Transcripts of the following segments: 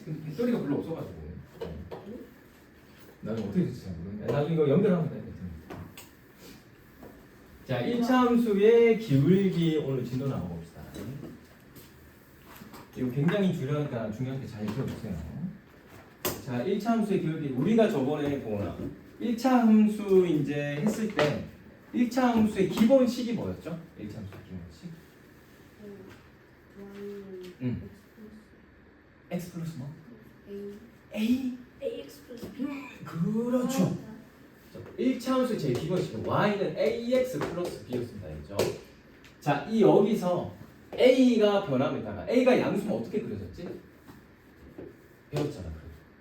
배터리가 별로 없어가지고 나는 어떻게 될지 잘 모르겠네. 나중에 이거 연결하면 돼. 자, 1차 함수의 기울기 오늘 진도 나눠봅시다. 이거 굉장히 중요하니까 잘 들어보세요. 자, 1차 함수의 기울기 우리가 저번에 보나 1차 함수 이제 했을 때 1차 함수의 기본식이 뭐였죠? 1차 함수의 기본식? x 플러스 뭐? a? ax 플러스 b. 그렇죠. 1차 함수의 제일 기본식은 y는 ax 플러스 b였습니다. 알죠? 자, 이 여기서 a가 변함에다가 a가 양수면 어떻게 그려졌지? 배웠잖아.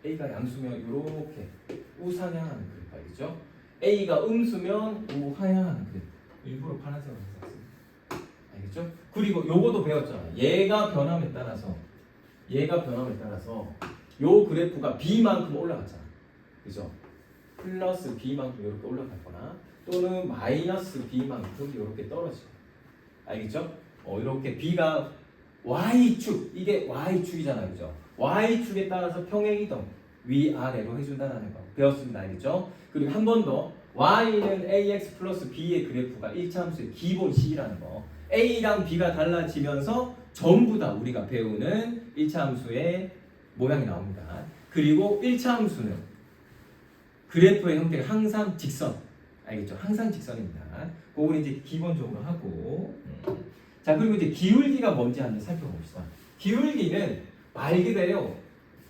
a가 양수면 이렇게 우상향하는 그래프 알겠죠? a가 음수면 우하향하는 그래프. 일부러 파란색으로 썼습니다. 알겠죠? 그리고 요거도 배웠잖아. 얘가 변함에 따라서 요 그래프가 b만큼 올라갔잖아. 그죠? 플러스 b만큼 이렇게 올라갔거나 또는 마이너스 b만큼 이렇게 떨어지고. 알겠죠? 이렇게 b가 y축, 이게 y축이잖아요. 그죠? y축에 따라서 평행이동 위아래로 해준다는 거 배웠습니다. 알겠죠? 그리고 한 번 더 y는 ax 플러스 b의 그래프가 1차 함수의 기본식이라는 거. a랑 b가 달라지면서 전부 다 우리가 배우는 1차 함수의 모양이 나옵니다. 그리고 1차 함수는 그래프의 형태가 항상 직선. 알겠죠? 항상 직선입니다. 그걸 이제 기본적으로 하고. 자, 그리고 이제 기울기가 뭔지 한번 살펴봅시다. 기울기는 말 그대로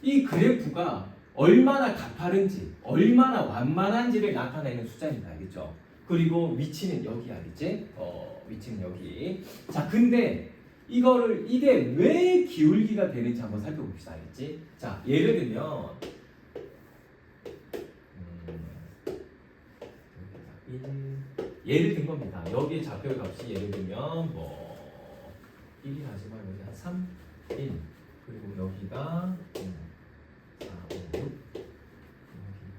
이 그래프가 얼마나 가파른지, 얼마나 완만한지를 나타내는 숫자입니다. 알겠죠? 그리고 위치는 여기 알겠지? 위치는 여기. 자, 근데 이게 왜 기울기가 되는지 한번 살펴봅시다. 알겠지? 자, 예를 들면 예를 든 겁니다. 여기에 좌표 값이 예를 들면 뭐 1이 하지만 여기 한 3, 1 그리고 여기가 4, 5, 6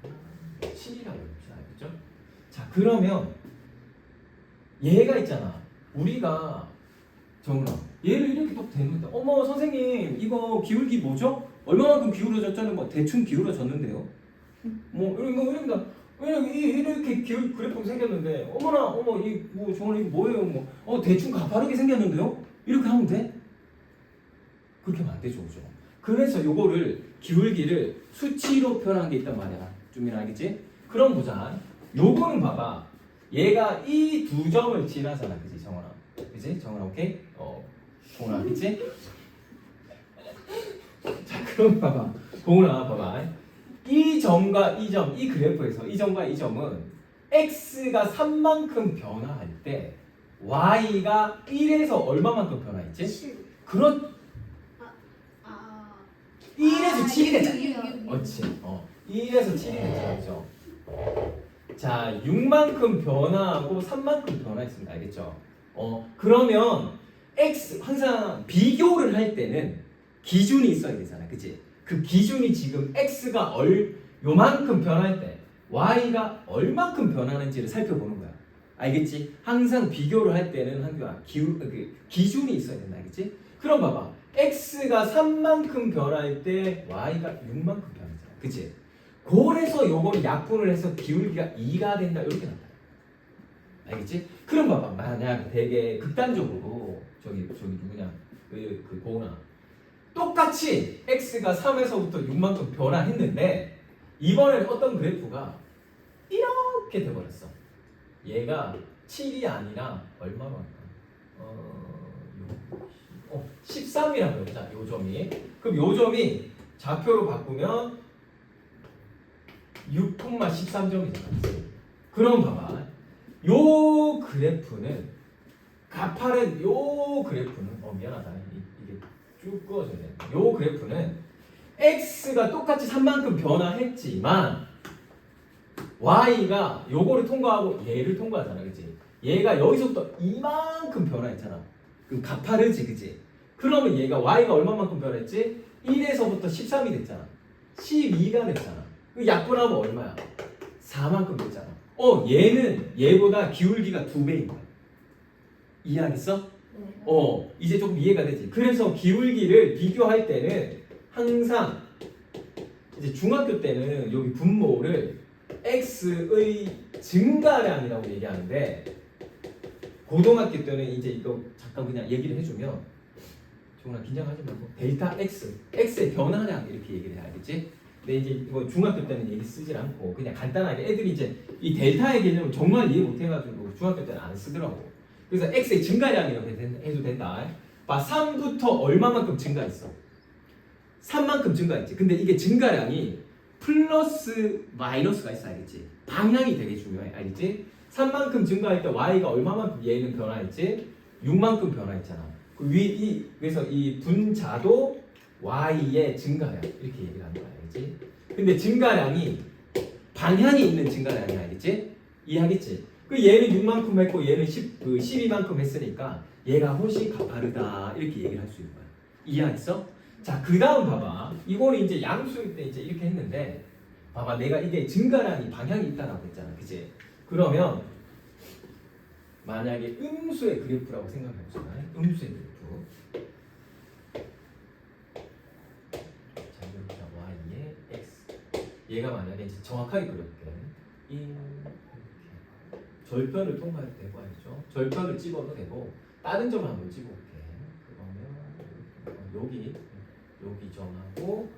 여기가 7이라고 해봅시다. 알겠죠? 자, 그러면 얘가 있잖아. 우리가 정훈아 얘를 이렇게 또 대는데 어머 선생님 이거 기울기 뭐죠? 얼마만큼 기울어졌잖아요. 뭐 대충 기울어졌는데요. 뭐 이런 이렇게 그래프가 생겼는데 어머 이뭐 정훈아 이거 뭐예요? 뭐 대충 가파르게 생겼는데요? 이렇게 하면 돼? 그렇게 하면 안 되죠, 그죠? 그래서 요거를 기울기를 수치로 표현한 게 있단 말이야. 좀 알겠지? 그럼 보자. 요거는 봐봐. 얘가 이 두 점을 지나잖아, 그지, 정원아? 그지, 정원아, 오케이? 공원아, 그지? 자, 그럼 봐봐, 공원아, 봐봐. 이 점과 이 점, 이 그래프에서 이 점과 이 점은 x가 3만큼 변화할 때 y가 1에서 얼마만큼 변화했지? 7. 그렇 1에서 7이 되잖아. 6. 그렇지. 1에서 7이 되잖아. 그죠? 자, 6만큼 변화하고 3만큼 변화했습니다. 알겠죠? 그러면 x 항상 비교를 할 때는 기준이 있어야 되잖아. 그치? 그 기준이 지금 x가 요만큼 변할 때 y가 얼만큼 변하는지를 살펴보는 거야. 알겠지? 항상 비교를 할 때는 한규야 기준이 있어야 된다. 알겠지? 그럼 봐봐. x가 3만큼 변할 때 y가 6만큼 변하잖아. 그치? 그래서 요걸 약분을 해서 기울기가 2가 된다. 이렇게 나타나. 알겠지? 그럼 봐봐. 만약 되게 극단적으로 저기 누구냐? 그 고은아. 똑같이 x가 3에서부터 6만큼 변화했는데 이번에는 어떤 그래프가 이렇게 돼버렸어. 얘가 7이 아니라 얼마로 할까? 13이라고 해보자. 요 점이. 그럼 요 점이 좌표로 바꾸면 6,13점이잖아. 그럼 봐봐. 요 그래프는 가파른 요 그래프는 미안하다. 이게 쭉 그어져야 돼. 요 그래프는 x가 똑같이 3만큼 변화했지만 y가 요거를 통과하고 얘를 통과하잖아. 그치? 얘가 여기서부터 이만큼 변화했잖아. 그럼 가파르지. 그치? 그러면 얘가 y가 얼마만큼 변했지? 1에서부터 13이 됐잖아. 12가 됐잖아. 약분하면 얼마야? 4만큼 됐잖아. 얘는 얘보다 기울기가 2배인 거야. 이해하겠어? 네. 이제 조금 이해가 되지. 그래서 기울기를 비교할 때는 항상 이제 중학교 때는 여기 분모를 x의 증가량이라고 얘기하는데 고등학교 때는 이제 이거 잠깐 그냥 얘기를 해주면 정말 긴장하지 말고 델타 x의 변화량 이렇게 얘기를 해야 알겠지? 근데 이제 이거 중학교 때는 얘기 쓰질 않고 그냥 간단하게 애들이 이제 이 델타의 개념을 정말 이해 못해가지고 중학교 때는 안 쓰더라고. 그래서 x의 증가량이라고 해도 된다. 봐, 3부터 얼마만큼 증가했어? 3만큼 증가했지. 근데 이게 증가량이 플러스 마이너스가 있어 알겠지? 방향이 되게 중요해 알겠지? 3만큼 증가할 때 y가 얼마만큼 얘는 변화했지? 6만큼 변화했잖아. 그래서 이 분자도 y의 증가량 이렇게 얘기를 하는 거야 알겠지? 근데 증가량이 방향이 있는 증가량이 알겠지? 이해하겠지? 그 얘는 6만큼 했고 얘는 12만큼 했으니까 얘가 훨씬 가파르다 이렇게 얘기를 할 수 있는 거야. 이해했어? 자, 그 다음 봐봐. 이거는 이제 양수일 때 이제 이렇게 했는데 봐봐, 내가 이게 증가량이 방향이 있다라고 했잖아, 그치? 그러면 만약에 음수의 그래프라고 생각해보자. 음수의 그래프. 자, 이렇게 y의 x. 얘가 만약에 이제 정확하게 그려볼게. 이렇게 절편을 통과해도 되고 아니죠? 절편을 찍어도 되고 다른 점을 한번 찍어볼게. 그러면 여기 점하고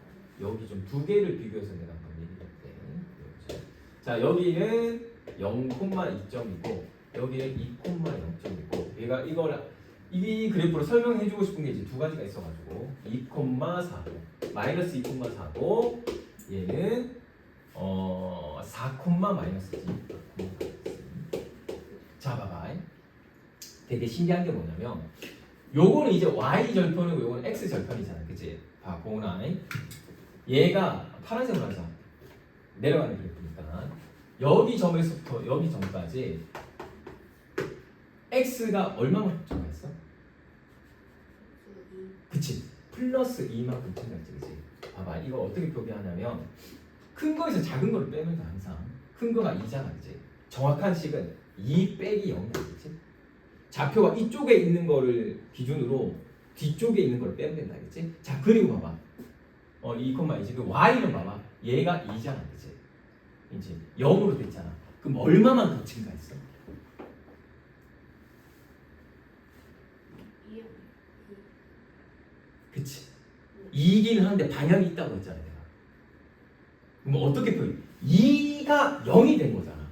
여기 좀 두 개를 비교해서 내가 한번 얘기해볼게. 자, 여기는 0,2점이고 여기는 2,0점이고 얘가 이 그래프로 설명해주고 싶은 게 이제 두 가지가 있어가지고 2,4고 마이너스 2,4고 얘는 4, 마이너스지. 자, 봐봐. 되게 신기한 게 뭐냐면 요거는 이제 y 절편이고 요거는 x 절편이잖아, 그치? 봐, 보나. 얘가 파란색으로 하자. 내려가는 그래프니까 여기 점에서부터 여기 점까지 x가 얼마만큼 증가했어? 그치? 플러스 2만큼 증가했지, 그치? 봐봐, 이거 어떻게 표기하냐면 큰 거에서 작은 거를 빼면 돼, 항상. 큰 거가 2잖아, 그치? 정확한 식은 2 빼기 0이야, 그치? 좌표가 이쪽에 있는 거를 기준으로 뒤쪽에 있는 걸 빼면 된다, 그치? 자, 그리고 봐봐. 2,2지. 그 y는 봐봐. 얘가 2잖아, 그치? 이제 0으로 됐잖아. 그럼 얼마만큼 증가했어? 2. 그치? 2이긴 하는데 방향이 있다고 했잖아, 내가. 그럼 어떻게 표현? 2가 0이 된 거잖아.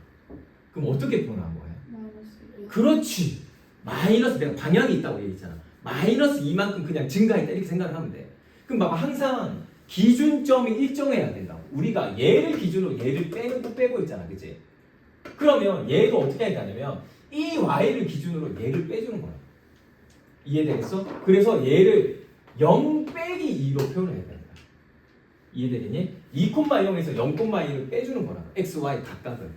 그럼 어떻게 표현한 거야? 마이너스 2. 그렇지. 마이너스, 내가 방향이 있다고 얘기했잖아. 마이너스 2만큼 그냥 증가했다 이렇게 생각을 하면 돼. 그럼 봐봐, 항상 기준점이 일정해야 된다고. 우리가 얘를 기준으로 얘를 빼고 있잖아, 그치? 그러면 얘도 어떻게 해야 되냐면 이 y를 기준으로 얘를 빼주는 거야. 이해되겠어? 그래서 얘를 0 빼기 2로 표현해야 된다. 이해되겠니? 2,0에서 0,2를 빼주는 거라. x, y 각각을.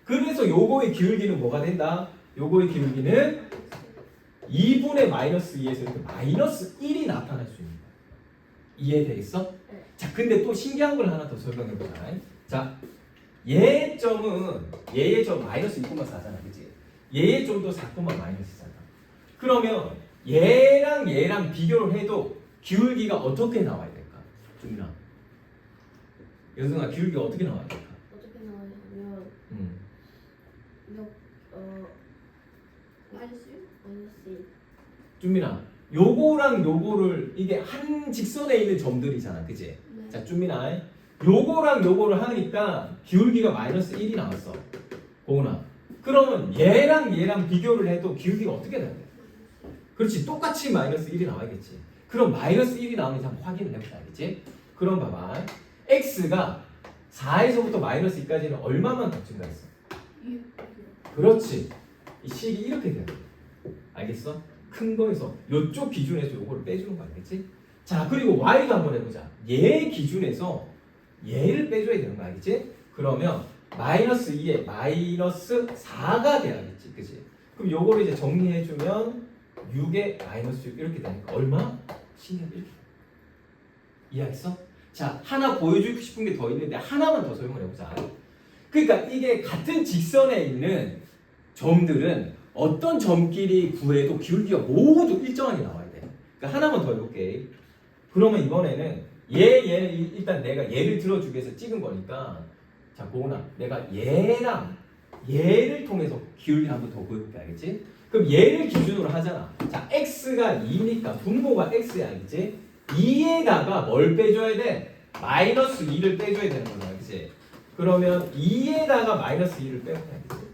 그래서 요거의 기울기는 뭐가 된다? 요거의 기울기는 2분의 마이너스 2에서 이렇게 마이너스 1이 나타날 수 있는 거야. 이해되겠어? 네. 자, 근데 또 신기한 걸 하나 더 설명해보자. 자, 얘의 점은 얘의 점 마이너스 2,4잖아, 그치? 얘의 점도 4, 마이너스잖아. 그러면 얘랑 비교를 해도 기울기가 어떻게 나와야 될까? 준민아, 여승아, 기울기가 어떻게 나와야 될까? 어떻게 나오냐면 마이너스 1? 준민아, 요거랑 요거를 이게 한 직선에 있는 점들이잖아, 그치? 네. 자, 준민아, 요거랑 요거를 하니까 기울기가 마이너스 1이 나왔어. 고은아, 그러면 얘랑 비교를 해도 기울기가 어떻게 돼야 돼? 그렇지, 똑같이 마이너스 1이 나와야겠지. 그럼 마이너스 1이 나오는지 한번 확인을 해보자, 알겠지? 그럼 봐봐, x가 4에서부터 마이너스 2까지는 얼마만큼 증가했어? 6. 그렇지, 이 식이 이렇게 돼야 돼. 알겠어? 큰 거에서 요쪽 기준에서 요거를 빼주는 거 알겠지? 자, 그리고 y도 한번 해보자. 얘 기준에서 얘를 빼줘야 되는 거 알겠지? 그러면 마이너스 2에 마이너스 4가 돼야겠지, 그치? 그럼 요거를 이제 정리해주면 6에 마이너스 6 이렇게 되니까 얼마? 신기하게 이렇게. 이해했어? 자, 하나 보여주고 싶은 게 더 있는데 하나만 더 설명을 해보자. 그러니까 이게 같은 직선에 있는 점들은 어떤 점끼리 구해도 기울기가 모두 일정하게 나와야 돼. 그러니까 하나만 더 해볼게. 그러면 이번에는 얘는 일단 내가 얘를 들어주기 위해서 찍은 거니까 자 보거나 내가 얘랑 얘를 통해서 기울기를 한번 더 구해볼게 알겠지? 그럼 얘를 기준으로 하잖아. 자 x가 2니까 분모가 x야 알겠지? 2에다가 뭘 빼줘야 돼? 마이너스 2를 빼줘야 되는 거야 알겠지? 그러면 2에다가 마이너스 2를 빼면 알겠지?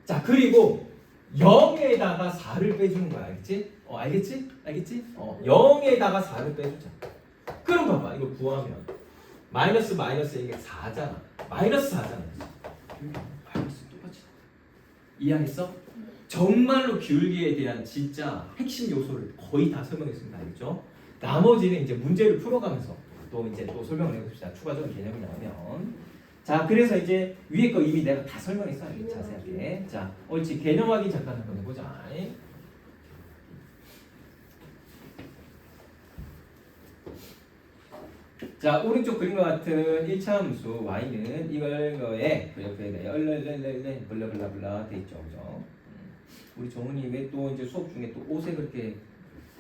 자 그리고 0에다가 4를 빼주는 거야 알겠지? 알겠지? 알겠지? 0에다가 4를 빼주자. 그럼 봐봐 이거 구하면 마이너스 이게 4잖아. 마이너스 4잖아. 마이너스 똑같이 이해했어? 정말로 기울기에 대한 진짜 핵심 요소를 거의 다 설명했습니다. 알겠죠? 나머지는 이제 문제를 풀어가면서 또 이제 또 설명을 해봅시다. 추가적인 개념이 나오면. 자, 그래서 이제 위에 거 이미 내가 다 설명했어. 자세하게. 자, 옳지. 개념 확인 잠깐 한번 해보자. 자, 오른쪽 그림과 같은 1차 함수 y는 이거에 그 옆에 블라블라블라 돼 있죠. 그죠? 우리 정은이 왜 또 이제 수업 중에 또 옷에 그렇게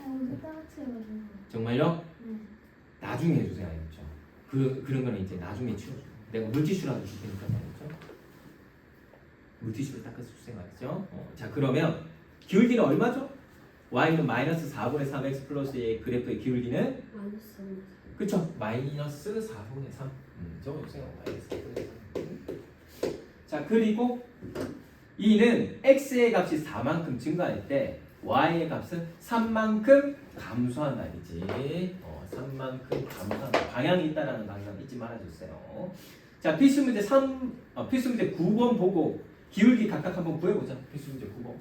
오늘 따라치워가지고. 정말요? 네. 나중에 해주세요. 알겠죠? 그런 거는 이제 나중에 치워줘. 내가 물티슈라도 줄 테니까 알겠죠? 물티슈를 닦아서 주세요. 알겠죠? 자, 그러면 기울기는 얼마죠? y는 마이너스 4분의 3x 플러스의 그래프의 기울기는 마이너스 3. 그쵸? 마이너스 4분의 3 적어주세요. 마이너스 4분의 3 자 그리고 이는 x의 값이 4만큼 증가할 때 y의 값은 3만큼 감소한다 이지 3만큼 감소한다. 방향이 있다라는 거 항상 잊지 말아주세요. 자 필수 문제 9번 보고 기울기 각각 한번 구해보자. 필수 문제 9번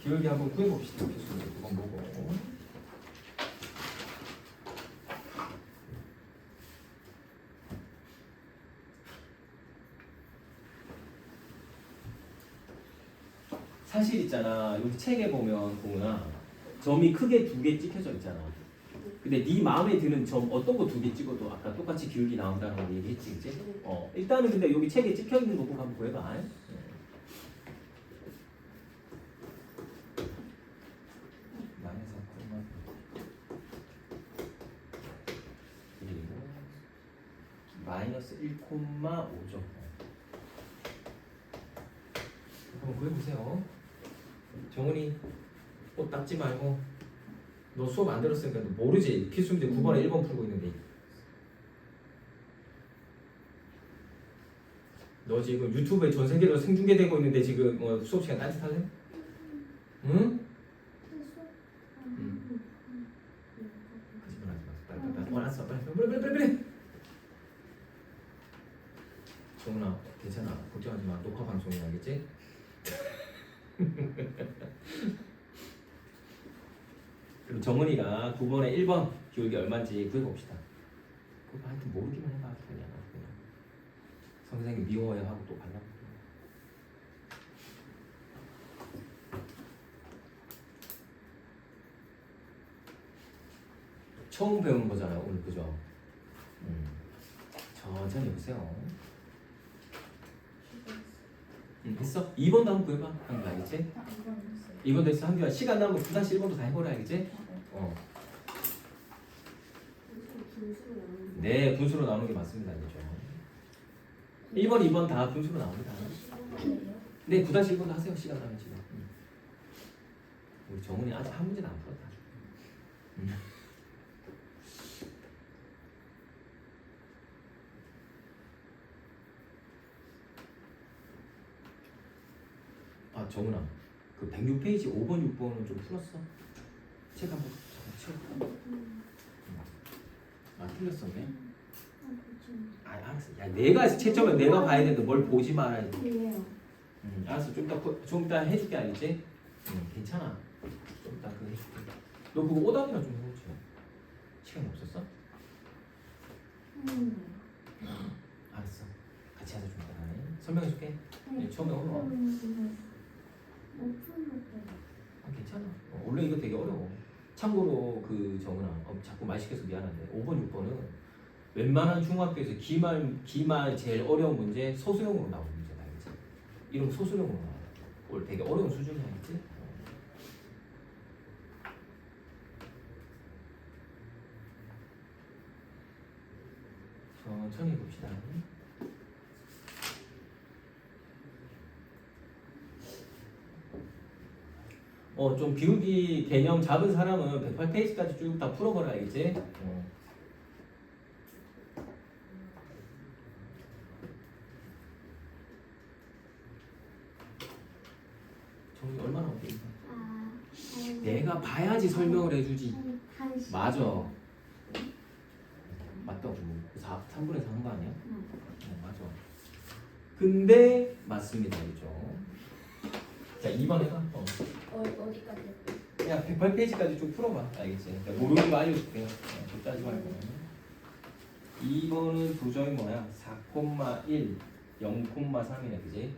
기울기 한번 구해봅시다. 필수 문제 9번 보고 사실 있잖아. 여기 책에 보면 보구나. 점이 크게 2개 찍혀져 있잖아. 근데 네 마음에 드는 점 어떤 거 2개 찍어도 아까 똑같이 기울기 나온다는 거 얘기했지, 이제? 일단은 근데 여기 책에 찍혀 있는 거 보고 한번 구해봐. 마이너스 1,5죠. 한번 구해보세요. 정은이 옷 닦지 말고 너 수업 안 들었으니까 너 모르지. 필수 문제 9번에 1번 풀고 있는데 너 지금 유튜브에 전 세계로 생중계되고 있는데 지금 수업 시간 딴짓할래? 응? 거짓말하지 마. 빨리 알았어. 빨리. 정은아 괜찮아. 걱정하지 마. 녹화 방송이야 알겠지? 그럼 정은이가 9번에 1번 기울기 얼마인지 구해봅시다. 그거 하여튼 모르기만 해봐. 그냥 선생님 미워요 하고 또 발라. 처음 배우는 거잖아요 오늘. 그죠? 천천히 해보세요. 했어? 2번도 한번 구해봐. 한번 알겠지? 2번 됐어. 한규야 시간 남으면 9-1번도 다 해보라 알겠지? 네 분수로 나오는 게 맞습니다. 그죠? 1번, 2번 다 분수로 나옵니다. 네 9-1번도 하세요. 시간 나면 지금. 우리 정훈이 아직 한 문제도 안 풀었다. 아 정훈아 그 106페이지 5번 6번은 좀 풀었어? 책 한번 책. 아 틀렸었네. 아 알았어. 야 내가 채점을 내가 봐야 되는데 뭘 보지 말아야지. 알았어. 좀 이따 해줄게 알겠지? 괜찮아. 좀 이따 그거 해줄게. 너 그거 오답이나 좀 해보지. 시간이 없었어? 알았어. 같이 하자 좀 이따. 설명해줄게. 처음에 어려워. 괜찮아. 원래 이거 되게 어려워. 참고로 그 정은아 자꾸 말 시켜서 미안한데 5번 6번은 웬만한 중학교에서 기말 제일 어려운 문제 소수형으로 나오는 문제다. 알겠지? 이런 거 소수형으로 나와. 원래 되게 어려운 수준이야. 알겠지? 천천히 봅시다. 좀 기울기 개념 잡은 사람은 108페이지까지 쭉 다 풀어버려 알겠지? 정리 얼마나 어렵겠어? 내가 봐야지 설명을 해주지. 맞아. 맞다고. 3분의 4 한 거 아니야? 맞아. 근데 맞습니다. 그죠? 자, 2번 해봐. 어디까지? 야, 108페이지까지 좀 풀어봐. 알겠지? 모르는 거 알려줄게. 좀 짜지 말고. 2번은 도저히 뭐야? 4,1, 0,3이네. 그지?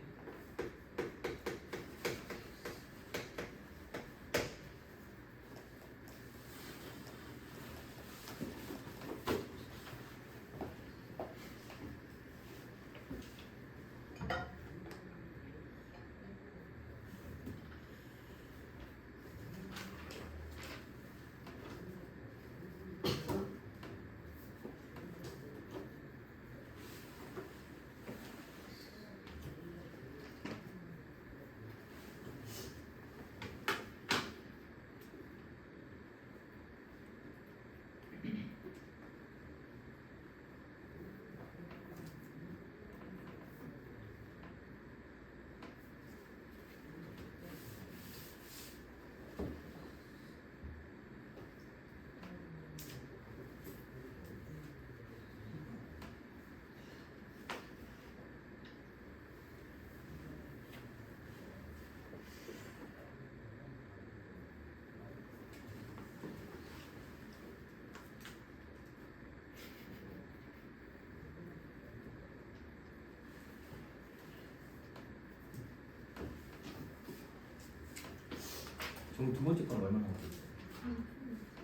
지금 두 번째 건 얼마나 나왔어?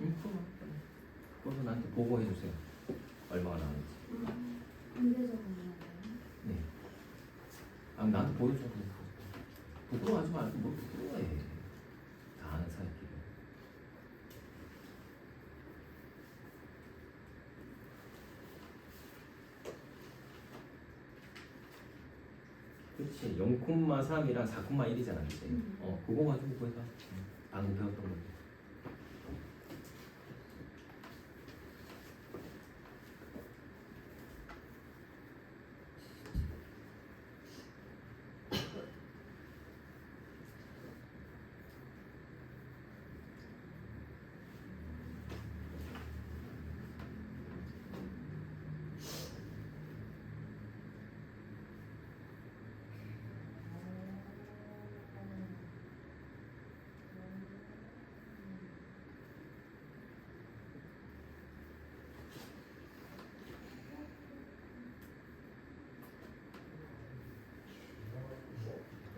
응, 풀어. 그래서 나한테 보고해 주세요. 얼마가 나왔는지. 문제적으로 나와요. 네. 나한테 보여줘. 부끄러워하지 말고 뭐 부끄러워해. 다 아는 사이끼리. 그렇지. 0,3이랑 4,1이잖아, 그치? 그거 가지고 구해봐. 방금 배웠던 건데.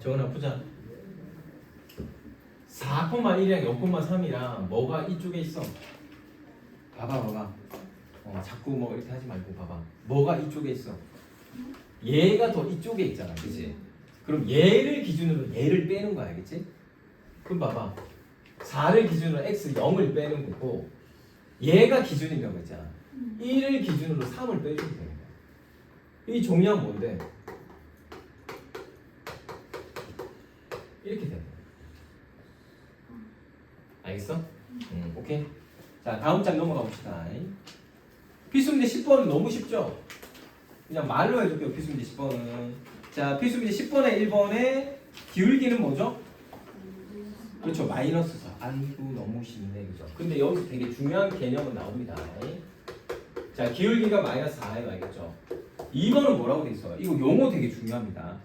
정은아 보자. 4,1이랑 0,3이랑 뭐가 이쪽에 있어? 봐봐. 자꾸 뭐 이렇게 하지 말고 봐봐. 뭐가 이쪽에 있어? 얘가 더 이쪽에 있잖아, 그치? 그럼 얘를 기준으로 얘를 빼는 거야, 알겠지? 그럼 봐봐. 4를 기준으로 x 0을 빼는 거고 얘가 기준이라고 했잖아. 1을 기준으로 3을 빼주면 되는 거야. 이 종이는 뭔데? 이렇게 되는 거야. 알겠어? 오케이. 자, 다음 장 넘어가 봅시다. 필수문제 10번은 너무 쉽죠? 그냥 말로 해줄게요. 필수문제 10번은. 자, 필수문제 10번에 1번에 기울기는 뭐죠? 그렇죠. 마이너스 4. 아이고 너무 쉽네. 그죠? 근데 여기서 되게 중요한 개념은 나옵니다. 자, 기울기가 마이너스 4예요. 알겠죠? 2번은 뭐라고 돼 있어요? 이거 용어 되게 중요합니다.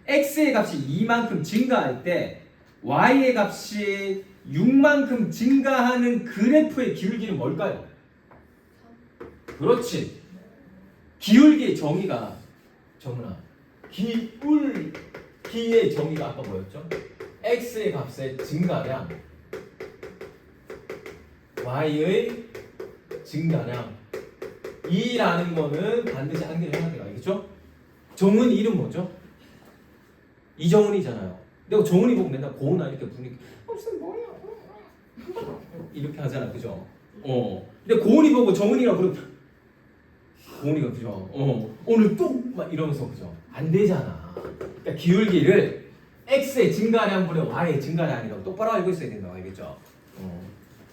x의 값이 2만큼 증가할 때 y의 값이 6만큼 증가하는 그래프의 기울기는 뭘까요? 그렇지. 기울기의 정의가 정은아. 기울기의 정의가 아까 뭐였죠? x의 값의 증가량 y의 증가량 이라는 거는 반드시 암기를 해야 돼요. 알겠죠? 정은이 이름 뭐죠? 이정은이잖아요. 내가 정은이 보고 맨날 고은아 이렇게 부르니까 무슨 뭐야 이렇게 하잖아. 그죠? 근데 고은이 보고 정은이라고 그러면 고은이가 그죠? 오늘 뚝 막 이러면서 그죠? 안 되잖아. 그러니까 기울기를 x의 증가량분의 y의 증가량이라고 똑바로 알고 있어야 된다고 알겠죠?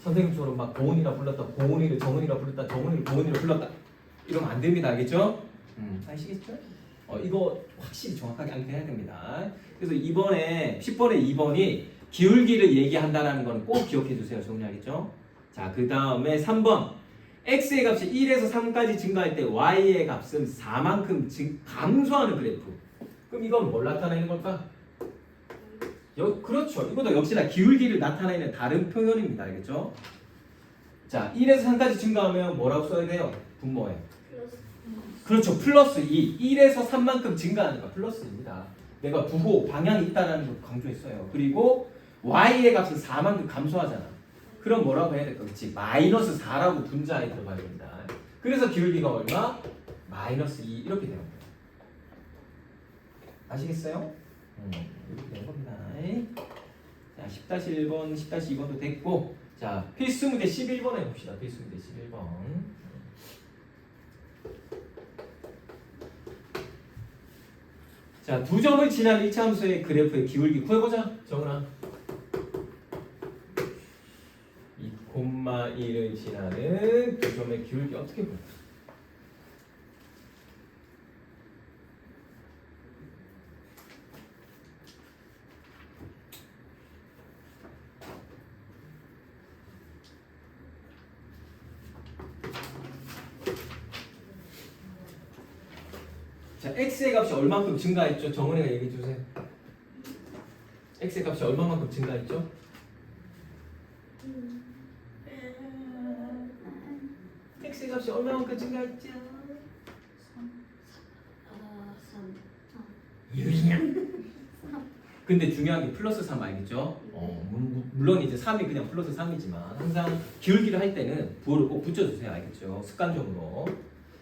선생님처럼 막 고은이라 불렀다, 고은이를 정은이라 불렀다, 정은이를 고은이라 불렀다 이러면 안 됩니다, 알겠죠? 아시겠죠? 이거 확실히 정확하게 알게 해야 됩니다. 그래서 이번에 10번에 2번이 기울기를 얘기한다는 건 꼭 기억해 주세요. 정리하겠죠? 자, 그 다음에 3번 x의 값이 1에서 3까지 증가할 때 y의 값은 4만큼 감소하는 그래프. 그럼 이건 뭘 나타내는 걸까? 그렇죠. 이것도 역시나 기울기를 나타내는 다른 표현입니다. 알겠죠? 자, 1에서 3까지 증가하면 뭐라고 써야 돼요? 분모에. 그렇죠. 플러스 2. 1에서 3만큼 증가하니까 플러스입니다. 내가 부호, 방향이 있다는 걸 강조했어요. 그리고 y의 값은 4만큼 감소하잖아. 그럼 뭐라고 해야 될까? 그렇지. 마이너스 4라고 분자에 들어가야 됩니다. 그래서 기울기가 얼마? 마이너스 2 이렇게 되는 거예요. 아시겠어요? 이렇게 되는 겁니다. 자, 10-1번, 10-2번도 됐고, 자, 필수 문제 11번 해봅시다. 필수 문제 11번. 자, 두 점을 지난 1차 함수의 그래프의 기울기 구해보자. 정은아. 2,1을 지나는 두 점의 기울기 어떻게 볼까? 자, x의 값이 얼마만큼 증가했죠? 정은이가 얘기해 주세요. x의 값이 얼마만큼 증가했죠? x의 값이 얼마만큼 증가했죠? 3. 근데 중요한 게 플러스 3 알겠죠? 물론 이제 3이 그냥 플러스 3이지만 항상 기울기를 할 때는 부호를 꼭 붙여주세요. 알겠죠? 습관적으로.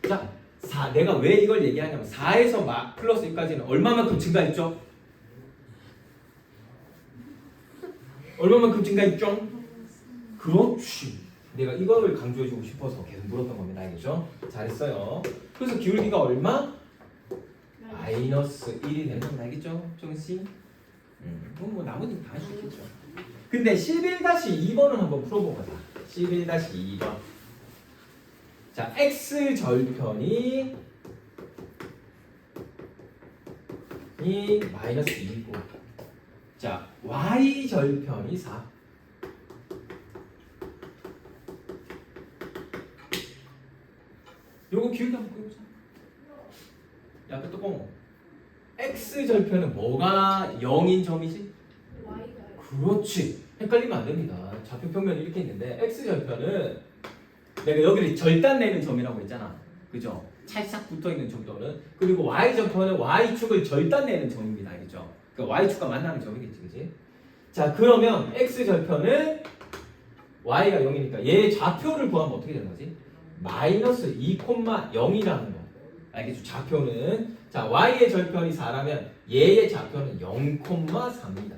자, 4. 내가 왜 이걸 얘기하냐면 4에서 플러스 2까지는 얼마만큼 증가했죠? 얼마만큼 증가했죠? 그렇지. 내가 이걸 강조해주고 싶어서 계속 물었던 겁니다. 알겠죠? 잘했어요. 그래서 기울기가 얼마? 마이너스 1이 되는 겁니다. 알겠죠? 정씨? 뭐 나머지는 다 할 수 있겠죠. 근데 11-2번은 한번 풀어보자. 11-2번. 자, x 절편이 마이너스 2고, 자, y 절편이 4. 요거 기울기 한번 보여보자. 야, 그 뚜껑. x 절편은 뭐가 0인 점이지? 그렇지. 헷갈리면 안 됩니다. 좌표 평면이 이렇게 있는데 x 절편은 내가 여기를 절단 내는 점이라고 했잖아. 그죠? 찰싹 붙어 있는 정도는. 그리고 y 절편은 y축을 절단 내는 점입니다. 알겠죠? 그러니까 y축과 만나는 점이겠지, 그지? 자, 그러면 x 절편은 y가 0이니까 얘 좌표를 구하면 어떻게 되는 거지? 마이너스 2,0이라는 거. 알겠죠? 좌표는. 자, y의 절편이 4라면 얘의 좌표는 0,4입니다.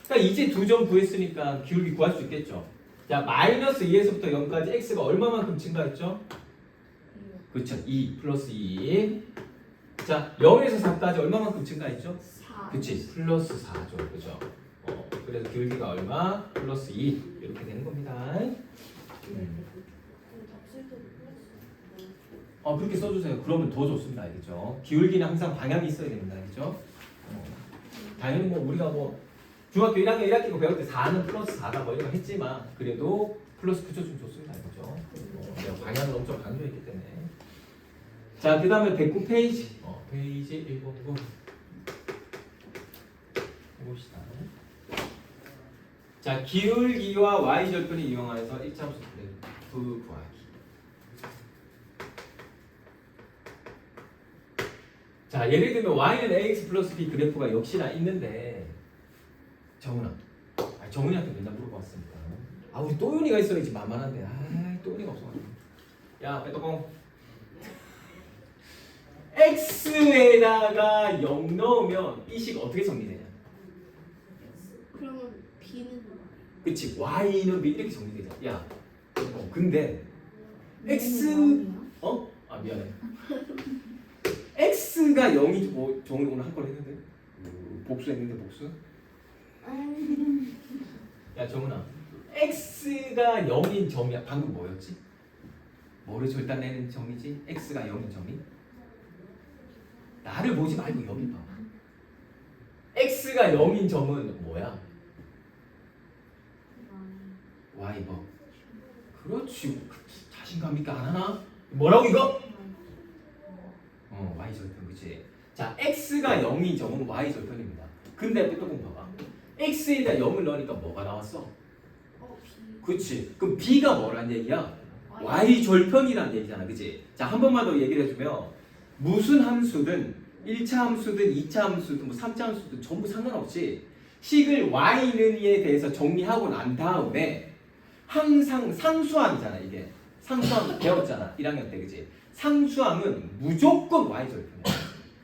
그러니까 이제 두 점 구했으니까 기울기 구할 수 있겠죠? 자, 마이너스 2에서부터 0까지 x가 얼마만큼 증가했죠? 그렇죠. 2 플러스 2. 자, 0에서 4까지 얼마만큼 증가했죠? 4. 그치. 플러스 4죠. 그죠? 그래서 기울기가 얼마? 플러스 2. 이렇게 되는 겁니다. 그렇게 써주세요. 그러면 더 좋습니다. 알겠죠? 기울기는 항상 방향이 있어야 됩니다. 알겠죠? 당연히 뭐 우리가 뭐 중학교 1학년 1학기 배울 때 4는 플러스 4다 뭐 이런 거 했지만 그래도 플러스 붙여주면 좋습니다. 알겠죠? 내가 방향을 엄청 강조했기 때문에. 자, 그 다음에 109페이지. 페이지 109. 해봅시다. 자, 기울기와 y절편을 이용하여서 1차 함수 그래프 구하기. 자, 예를 들면 y는 ax 플러스 b 그래프가 역시나 있는데 정훈아, 정훈이한테 맨날 물어봤으니까 우리 또윤이가 있어야지 만만한데 또윤이가 없어가지고 야, 빼떡공 x에다가 0 넣으면 이 식 어떻게 정리되냐? 그러면 B는 그치, y는 b 이렇게 정리되잖아. 야, 근데 x 아 미안해. x가 0이 뭐 정훈이 오늘 한 건 했는데 복수했는데 복수? 야 정훈아, x가 0인 점이야. 방금 뭐였지? 뭐를 절단내는 점이지? x가 0인 점이? 나를 보지 말고 여기 봐봐. x가 0인 점은 뭐야? y 뭐? 그렇지. 자신감 있게 안 하나? 뭐라고 이거? y 절편 그치? 자, x가 0인 점은 y 절편입니다. 근데 또 봐봐. x에다 0을 넣으니까 뭐가 나왔어? 그치? 그럼 b가 뭐란 얘기야? y 절편이란 얘기잖아, 그치? 자, 한 번만 더 얘기를 해주면 무슨 함수든 1차 함수든 2차 함수든 뭐 3차 함수든 전부 상관없이 식을 y는에 대해서 정리하고 난 다음에 항상 상수함이잖아, 이게. 상수함 배웠잖아, 1학년 때, 그치? 상수함은 무조건 y절편이야.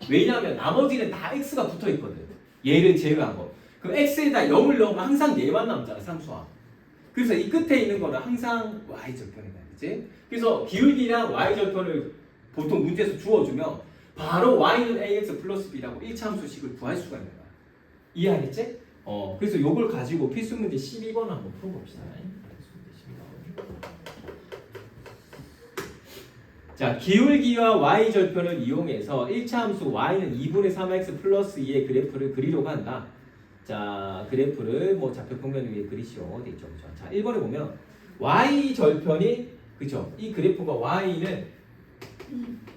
왜냐하면 나머지는 다 x가 붙어있거든. 얘를 제외한 거. 그럼 x에다 0을 넣으면 항상 얘만 남잖아, 상수함. 그래서 이 끝에 있는 거는 항상 y절편이다, 그치? 그래서 기울기랑 y절편을 보통 문제에서 주어주면 바로 y는 ax 플러스 b라고 1차 함수식을 구할 수가 있는 거야. 이해하겠지? 그래서 요걸 가지고 필수 문제 12번 한번 풀어봅시다. 자, 기울기와 y절편을 이용해서 1차 함수 y는 2분의 3x 플러스 2의 그래프를 그리려고 한다. 자, 그래프를 뭐 좌표 평면 위에 그리시오. 돼 있죠, 그죠? 자, 1번에 보면 y절편이 그죠? 이 그래프가 y는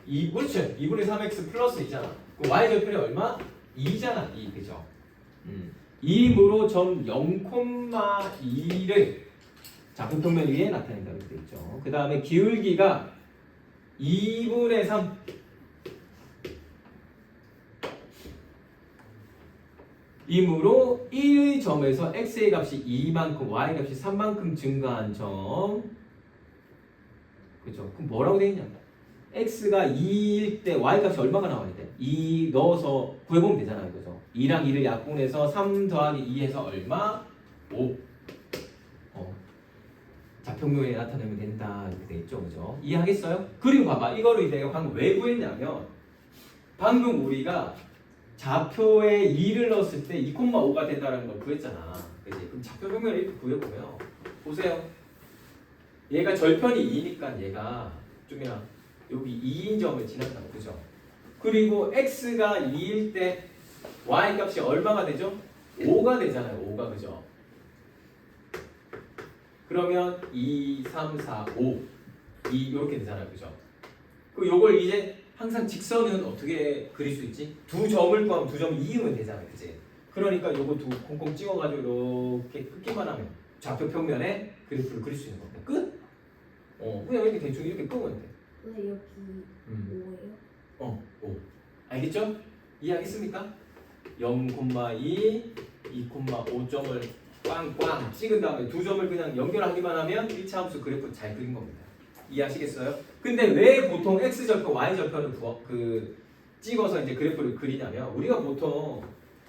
2분의 3x 플러스 2잖아. 그 y절편이 얼마? 2잖아, 2, 그죠? 2이므로 점 0,2를 좌표 평면 위에 나타낸다고 돼 있죠. 그 다음에 기울기가 2분의 3 이므로 1점에서 x의 값이 2만큼 y 값이 3만큼 증가한 점. 그죠? 그럼 뭐라고 되어 있냐? x가 2일 때 y 값이 얼마가 나와야 돼? 2 넣어서 구해보면 되잖아요, 그죠? 2랑 2를 약분해서 3 더하기 2해서 얼마? 5. 좌평면에 나타내면 된다 이렇게 돼 있죠, 그죠? 이해하겠어요? 그리고 봐봐, 이거를 내가 방금 왜 구했냐면 방금 우리가 좌표에 2를 넣었을 때 2,5가 된다는 걸 구했잖아, 그지? 그럼 좌표평면을 이렇게 구해보면 보세요. 얘가 절편이 2니까 얘가 좀이나 여기 2인 점을 지났다고, 그죠? 그리고 x가 2일 때 y 값이 얼마가 되죠? 5가 되잖아요, 5가, 그죠? 그러면 2, 3, 4, 5 2 이렇게 되잖아요, 그죠? 그럼 요걸 이제 항상 직선은 어떻게 그릴 수 있지? 두 점을 구하면 두 점 이으면 되잖아요, 그지? 그러니까 요거 두 콩콩 찍어가지고 이렇게 끄기만 하면 좌표 평면에 그래프를 그릴 수 있는 겁니다. 끝? 그냥 이렇게 대충 이렇게 끄면 돼. 왜 여기 5예요? 5. 알겠죠? 이해하겠습니까? 0,2, 2,5점을 꽝꽝 찍은 다음에 두 점을 그냥 연결하기만 하면 1차 함수 그래프 잘 그린 겁니다. 이해하시겠어요? 근데 왜 보통 x절편, y절편을 찍어서 이제 그래프를 그리냐면 우리가 보통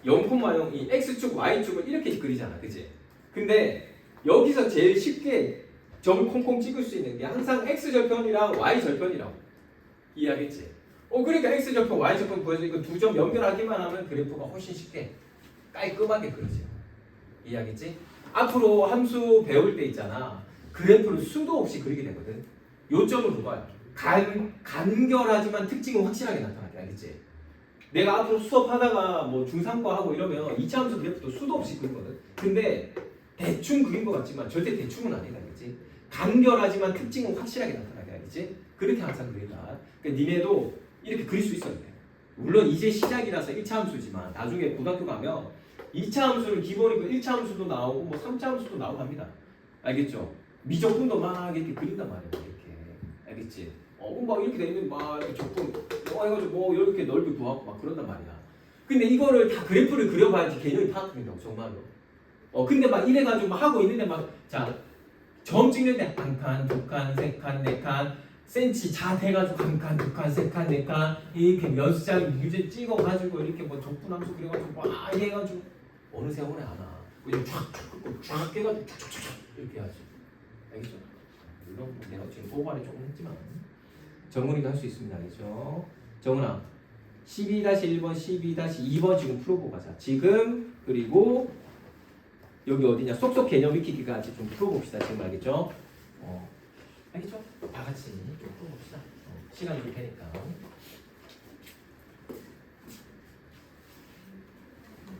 0,0 이 x축, y축을 이렇게 그리잖아, 그치? 근데 여기서 제일 쉽게 점을 콩콩 찍을 수 있는 게 항상 x절편이랑 y절편이라고. 이해하겠지? 그러니까 x절편, y절편 구해서 이거 두 점 연결하기만 하면 그래프가 훨씬 쉽게 깔끔하게 그려져요. 이해하겠지? 앞으로 함수 배울 때 있잖아, 그래프를 수도 없이 그리게 되거든. 요점은 그거야. 간결하지만 특징은 확실하게 나타나게, 알겠지? 내가 앞으로 수업하다가 뭐 중3과 하고 이러면 2차 함수 그래프도 수도 없이 그리거든. 근데 대충 그린 것 같지만 절대 대충은 아니다, 알겠지? 간결하지만 특징은 확실하게 나타나게, 알겠지? 그렇게 항상 그린다. 그러니까 니네도 이렇게 그릴 수 있어야 돼. 물론 이제 시작이라서 1차 함수지만 나중에 고등학교 가면 2차 함수는 기본이고 1차 함수도 나오고 뭐 3차 함수도 나오고 합니다. 알겠죠? 미적분도 막 이렇게 그린단 말이에요. 이렇게. 알겠지? 막 이렇게 되면 막 이렇게 적분 해가지고 뭐 이렇게 넓이 구하고 막 그런단 말이야. 근데 이거를 다 그래프를 그려봐야지 개념이 파악된다고, 정말로. 근데 막 이래가지고 막 하고 있는데 점 찍는데 한 칸, 두 칸, 세 칸, 네 칸 센치 자 돼가지고 한 칸, 두 칸, 세 칸, 네 칸 이렇게 연습장에 유제 찍어가지고 이렇게 뭐 적분함수 그려가지고 막 해가지고 어느새 오래 안 와. 그냥 쫙쫙 긋고 쫙 해가지고 쫙쫙쫙 이렇게 해야지. 알겠죠? 물론 내가 지금 고발에 조금 했지만 정훈이도 할 수 있습니다. 알겠죠? 정훈아 12-1번, 12-2번 지금 풀어보고 가자. 지금 그리고 여기 어디냐? 쏙쏙 개념 익히기까지 좀 풀어봅시다. 지금 알겠죠? 알겠죠? 다 같이 좀 풀어봅시다. 시간이 좀 되니까.